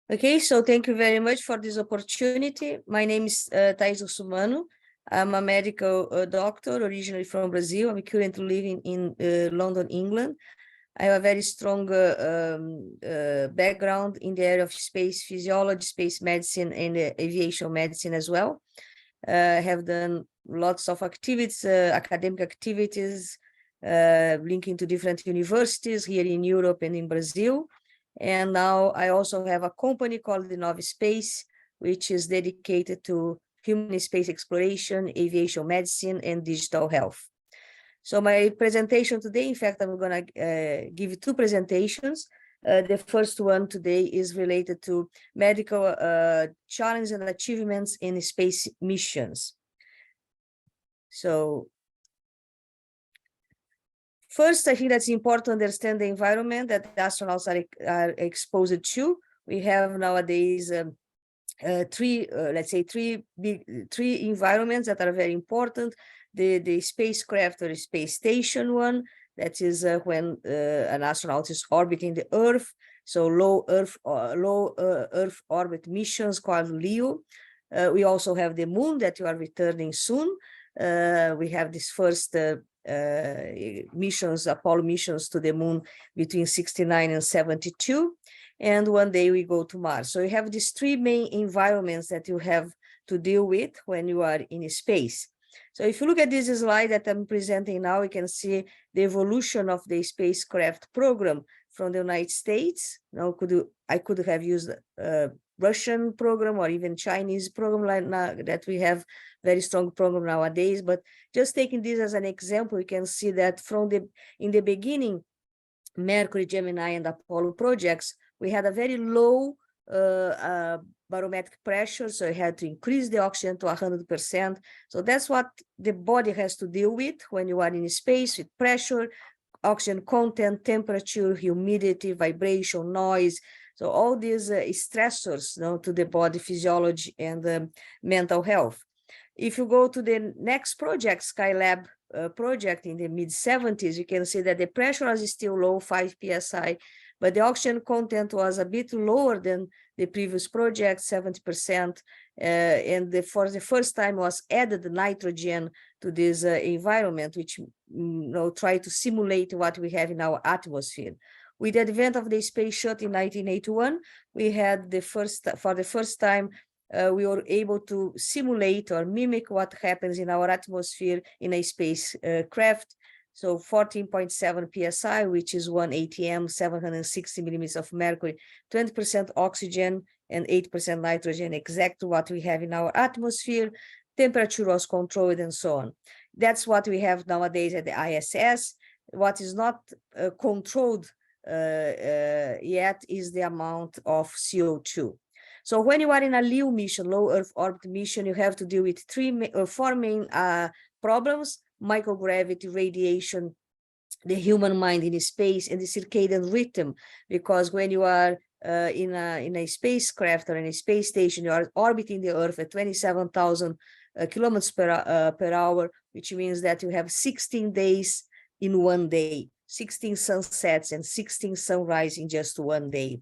Okay, so thank you very much for this opportunity. My name is Thais Russomano. I'm a medical doctor originally from Brazil. I'm currently living in London, England. I have a very strong background in the area of space physiology, space medicine, and aviation medicine as well. I have done lots of activities, academic activities, linking to different universities here in Europe and in Brazil. And now I also have a company called Inova Space, which is dedicated to human space exploration, aviation medicine, and digital health. So my presentation today, in fact, I'm going to give two presentations. The first one today is related to medical challenges and achievements in space missions. So first, I think that's important to understand the environment that the astronauts are exposed to. We have nowadays three environments that are very important. The spacecraft or space station one, that is when an astronaut is orbiting the Earth. So low Earth orbit missions called LEO. We also have the moon that you are returning soon. We have this first missions, Apollo missions to the moon between 69 and 72. And one day we go to Mars. So you have these three main environments that you have to deal with when you are in space. So if you look at this slide that I'm presenting now, you can see the evolution of the spacecraft program from the United States. Now, I could have used Russian program or even Chinese program like now that we have very strong program nowadays. But just taking this as an example, you can see that in the beginning, Mercury, Gemini, and Apollo projects, we had a very low barometric pressure, so you had to increase the oxygen to 100%. So that's what the body has to deal with when you are in space, with pressure, oxygen content, temperature, humidity, vibration, noise. So all these stressors to the body physiology and mental health. If you go to the next project, Skylab project in the mid-70s, you can see that the pressure was still low, 5 psi, but the oxygen content was a bit lower than the previous project, 70%, and for the first time was added nitrogen to this environment, which try to simulate what we have in our atmosphere. With the advent of the space shuttle in 1981, we had for the first time, we were able to simulate or mimic what happens in our atmosphere in a spacecraft. So 14.7 psi, which is 1 atm, 760 millimeters of mercury, 20% oxygen, and 8% nitrogen, exactly what we have in our atmosphere. Temperature was controlled and so on. That's what we have nowadays at the ISS. What is not controlled yet is the amount of CO2. So when you are in a LEO mission, low Earth orbit mission, you have to deal with four main problems: microgravity, radiation, the human mind in space, and the circadian rhythm. Because when you are in a spacecraft or in a space station, you are orbiting the Earth at 27,000 kilometers per hour, which means that you have 16 days in one day, 16 sunsets and 16 sunrise in just one day.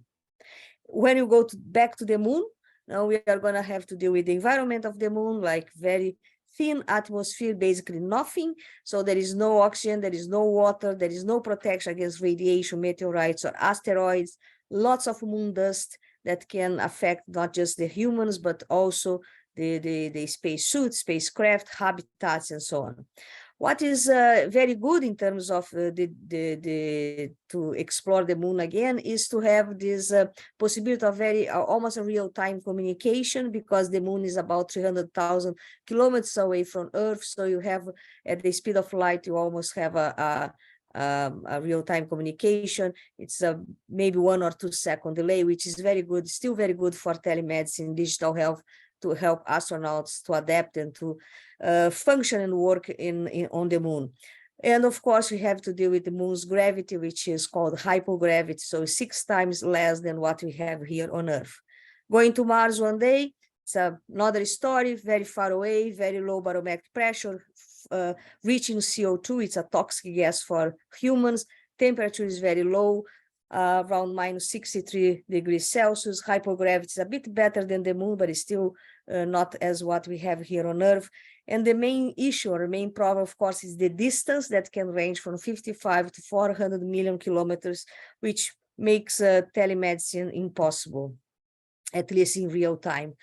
When you go back to the moon, now we are going to have to deal with the environment of the moon, like very thin atmosphere, basically nothing. So there is no oxygen, there is no water, there is no protection against radiation, meteorites, or asteroids, lots of moon dust that can affect not just the humans, but also the spacesuits, spacecraft, habitats, and so on. What is very good in terms of to explore the moon again is to have this possibility of very almost a real-time communication, because the moon is about 300,000 kilometers away from Earth. So you have, at the speed of light, you almost have a real-time communication. It's maybe 1 or 2 second delay, which is very good, still very good for telemedicine, digital health, to help astronauts to adapt and to function and work on the moon. And of course, we have to deal with the moon's gravity, which is called hypogravity, so 6 times less than what we have here on Earth. Going to Mars one day, it's another story, very far away, very low barometric pressure, reaching CO2, it's a toxic gas for humans, temperature is very low, around minus 63 degrees Celsius. Hypogravity is a bit better than the moon, but it's still not as what we have here on Earth. And the main issue or main problem, of course, is the distance that can range from 55 to 400 million kilometers, which makes telemedicine impossible, at least in real time.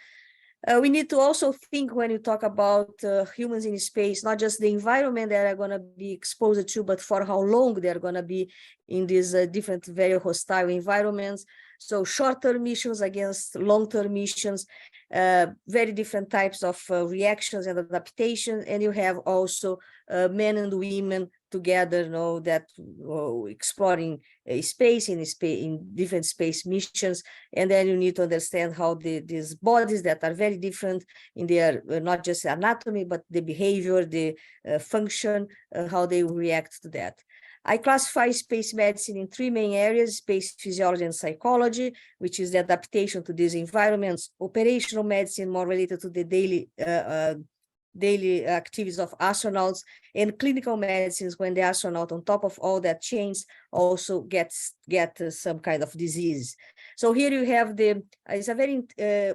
We need to also think when you talk about humans in space, not just the environment that are going to be exposed to, but for how long they're going to be in these different, very hostile environments. So short-term missions against long-term missions, very different types of reactions and adaptation. And you have also men and women together, that exploring space in different space missions. And then you need to understand how these bodies that are very different in their not just anatomy, but the behavior, the function, how they react to that. I classify space medicine in three main areas: space physiology and psychology, which is the adaptation to these environments; operational medicine, more related to the daily activities of astronauts; and clinical medicines, when the astronaut, on top of all that change, also get some kind of disease. So here you have it's a very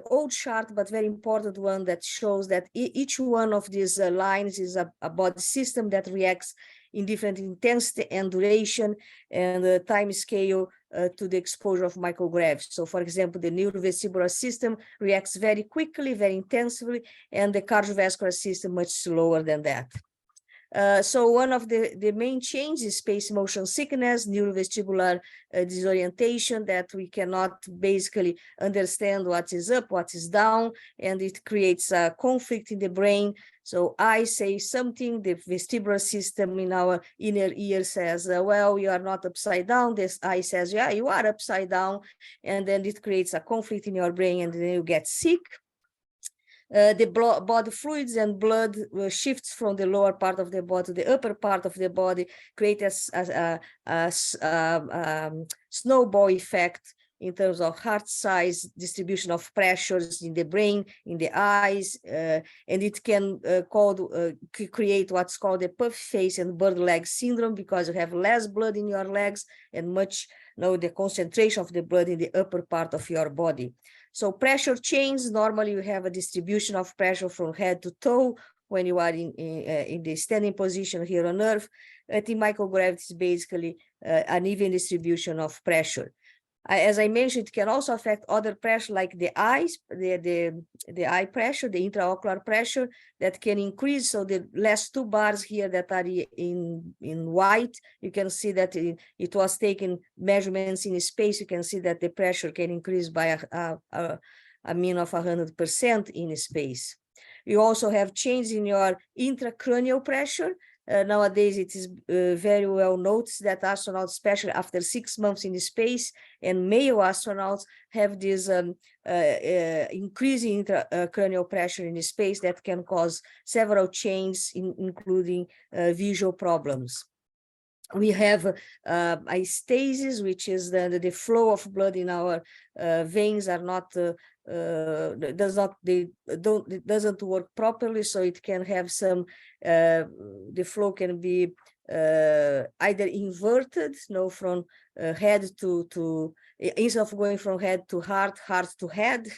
old chart, but very important one that shows that each one of these lines is a body system that reacts in different intensity and duration and time scale to the exposure of microgravity. So, for example, the neurovestibular system reacts very quickly, very intensively, and the cardiovascular system much slower than that. So one of the main changes is space motion sickness, neurovestibular disorientation, that we cannot basically understand what is up, what is down, and it creates a conflict in the brain. So I say something, the vestibular system in our inner ear says, well, you are not upside down. This eye says, yeah, you are upside down. And then it creates a conflict in your brain, and then you get sick. The body fluids and blood shifts from the lower part of the body to the upper part of the body, create a snowball effect in terms of heart size, distribution of pressures in the brain, in the eyes, and it can create what's called the puff face and bird leg syndrome, because you have less blood in your legs and much, the concentration of the blood in the upper part of your body. So pressure change, normally you have a distribution of pressure from head to toe when you are in the standing position here on Earth. I think microgravity is basically an even distribution of pressure. As I mentioned, it can also affect other pressure like the eyes, the eye pressure, the intraocular pressure that can increase. So the last two bars here that are in white, you can see that it was taken measurements in space. You can see that the pressure can increase by a mean of 100% in space. You also have change in your intracranial pressure. Nowadays, it is very well noticed that astronauts, especially after 6 months in space, and male astronauts have this increasing intracranial pressure in space that can cause several changes, including visual problems. We have a stasis, which is the flow of blood in our veins are not it doesn't work properly, so it can have some the flow can be either inverted, from head to instead of going from head to heart, heart to head,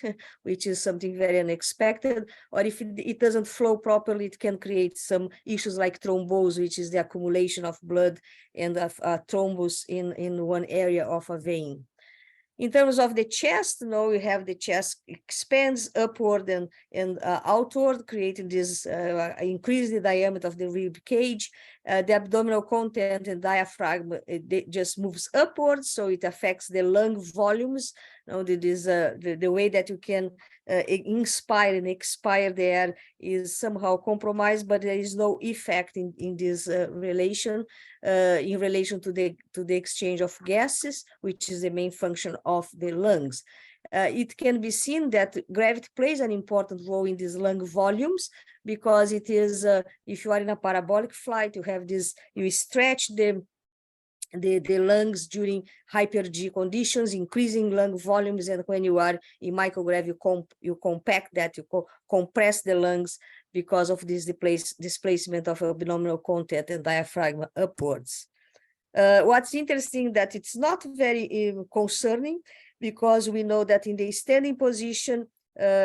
which is something very unexpected. Or if it doesn't flow properly, it can create some issues like thrombose, which is the accumulation of blood and thrombus in one area of a vein. In terms of the chest, we have the chest expands upward and outward, creating this increase the diameter of the rib cage. The abdominal content and diaphragm, it just moves upwards, so it affects the lung volumes. The way that you can inspire and expire the air is somehow compromised, but there is no effect in this relation to the exchange of gases, which is the main function of the lungs. It can be seen that gravity plays an important role in these lung volumes, because it is, if you are in a parabolic flight, you stretch the lungs during hyper-G conditions, increasing lung volumes, and when you are in microgravity, you compact that, you compress the lungs because of this displacement of abdominal content and diaphragm upwards. What's interesting that it's not very concerning, because we know that in the standing position,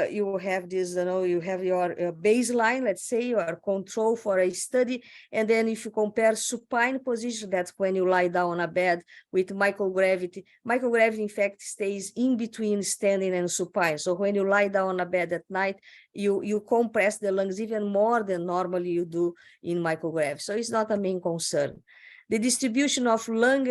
you have this, you have your baseline, let's say, your control for a study. And then if you compare supine position, that's when you lie down on a bed with microgravity. Microgravity, in fact, stays in between standing and supine. So when you lie down on a bed at night, you compress the lungs even more than normally you do in microgravity. So it's not a main concern. The distribution of blood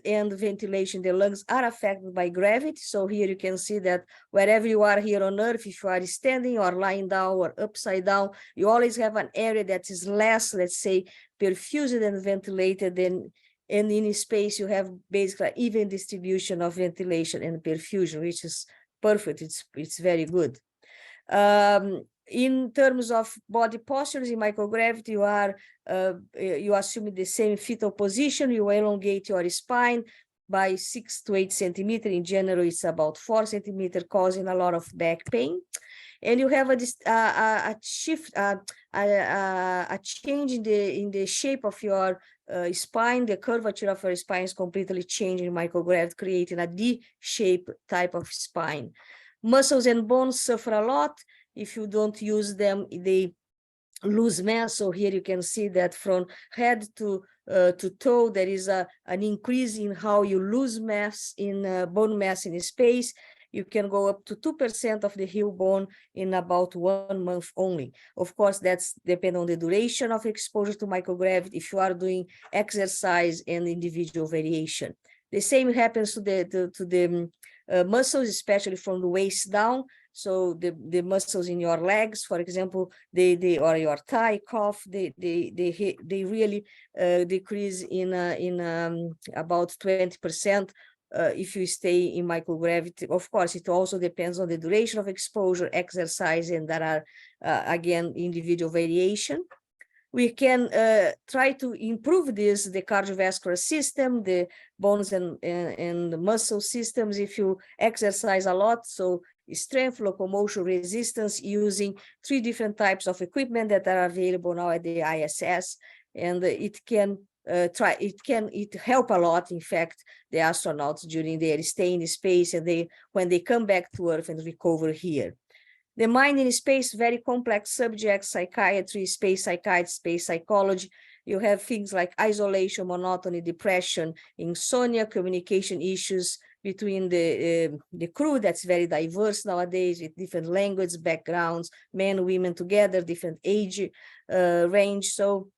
and ventilation, the lungs are affected by gravity. So here you can see that wherever you are here on Earth, if you are standing or lying down or upside down, you always have an area that is less, let's say, perfused and ventilated than, and in space you have basically even distribution of ventilation and perfusion, which is perfect. It's very good. In terms of body postures in microgravity, you assume the same fetal position. You elongate your spine by 6 to 8 centimeters. In general, it's about 4 centimeters, causing a lot of back pain. And you have a shift, a change in the shape of your spine. The curvature of your spine is completely changing in microgravity, creating a D-shaped type of spine. Muscles and bones suffer a lot. If you don't use them, they lose mass. So here you can see that from head to toe, there is an increase in how you lose mass in bone mass in space. You can go up to 2% of the heel bone in about 1 month only. Of course, that's depending on the duration of exposure to microgravity, if you are doing exercise and individual variation. The same happens to the muscles, especially from the waist down. So the muscles in your legs, for example, or your thigh, calf, they really decrease in about 20% if you stay in microgravity. Of course, it also depends on the duration of exposure, exercise, and there are again individual variation. We can try to improve the cardiovascular system, the bones and the muscle systems, if you exercise a lot. So strength, locomotion, resistance, using 3 different types of equipment that are available now at the ISS, and it help a lot, in fact, the astronauts during their stay in space, and when they come back to Earth and recover here. The mind in space, very complex subjects: psychiatry, space psychiatry, space psychology. You have things like isolation, monotony, depression, insomnia, communication issues between the crew. That's very diverse nowadays, with different language backgrounds, men, women together, different age range. So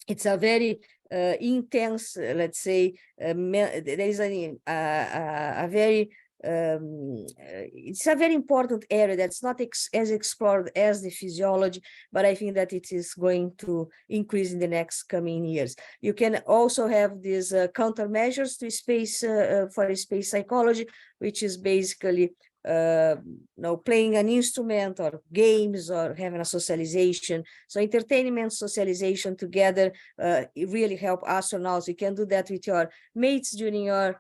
it's a very intense, let's say, there is a very it's a very important area that's not as explored as the physiology, but I think that it is going to increase in the next coming years. You can also have these countermeasures to space for space psychology, which is basically playing an instrument or games or having a socialization. So entertainment, socialization together it really help astronauts. You can do that with your mates during your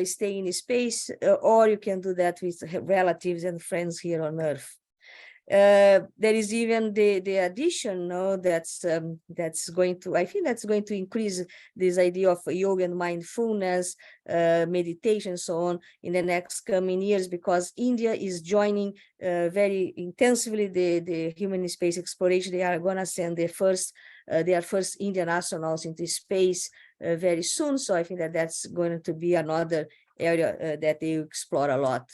stay in space, or you can do that with relatives and friends here on Earth. There is even the addition, that's going to, I think that's going to increase this idea of yoga and mindfulness, meditation, so on, in the next coming years, because India is joining very intensively the human space exploration. They are going to send their first Indian astronauts into space very soon. So I think that that's going to be another area that they explore a lot.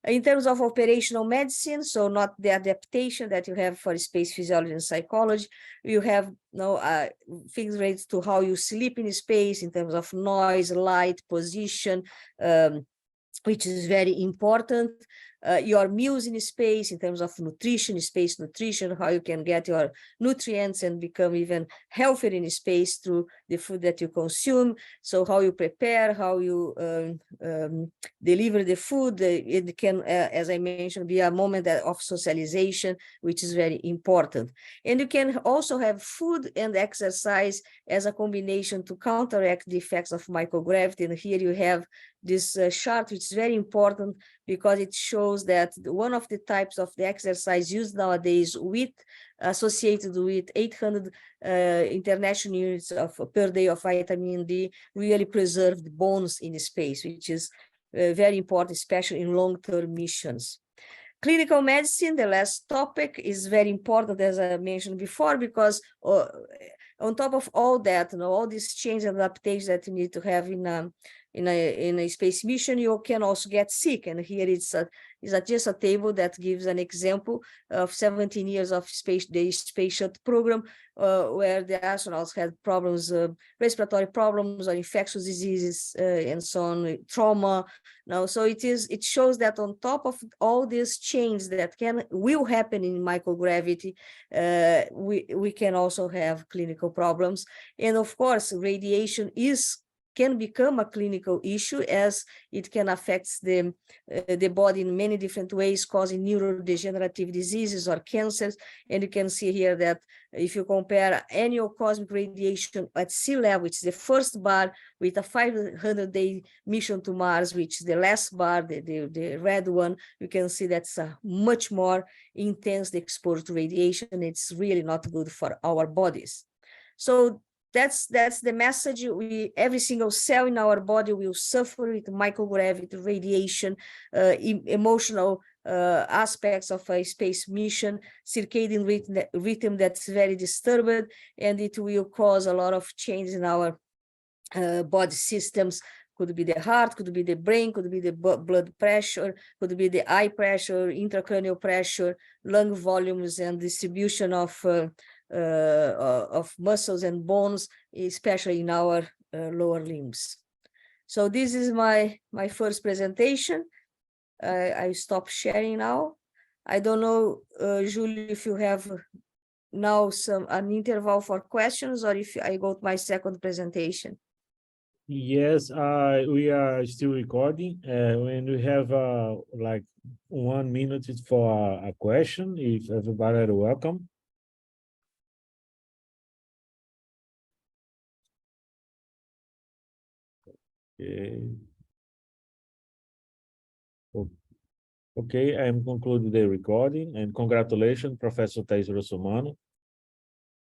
In terms of operational medicine, so not the adaptation that you have for space physiology and psychology, you have things related to how you sleep in space in terms of noise, light, position, which is very important. Your meals in space in terms of nutrition, space nutrition, how you can get your nutrients and become even healthier in space through the food that you consume. So how you prepare, how you deliver the food. It can, as I mentioned, be a moment of socialization, which is very important. And you can also have food and exercise as a combination to counteract the effects of microgravity. And here you have this chart, which is very important because it shows that one of the types of the exercise used nowadays associated with 800 international units per day of vitamin D really preserved bones in space, which is very important, especially in long-term missions. Clinical medicine, the last topic, is very important, as I mentioned before, because on top of all that, all these change and adaptations that you need to have in a space mission, you can also get sick. And here it's just a table that gives an example of 17 years of the space shuttle program, where the astronauts had problems, respiratory problems or infectious diseases, and so on, trauma. So it shows that on top of all these changes that will happen in microgravity, we can also have clinical problems. And of course, radiation can become a clinical issue, as it can affect the body in many different ways, causing neurodegenerative diseases or cancers. And you can see here that if you compare annual cosmic radiation at sea level, which is the first bar, with a 500-day mission to Mars, which is the last bar, the red one, you can see that's a much more intense exposure to radiation. It's really not good for our bodies. So that's the message. Every single cell in our body will suffer with microgravity, radiation, emotional aspects of a space mission, circadian rhythm that's very disturbed, and it will cause a lot of change in our body systems. Could be the heart, could be the brain, could be the blood pressure, could be the eye pressure, intracranial pressure, lung volumes, and distribution of muscles and bones, especially in our lower limbs. So this is my first presentation. I stop sharing now. I don't know, Julie, if you have now an interval for questions, or if I go to my second presentation. Yes, we are still recording, and we have like 1 minute for a question, if everybody are welcome. Okay, I am concluding the recording, and congratulations, Professor Russomano.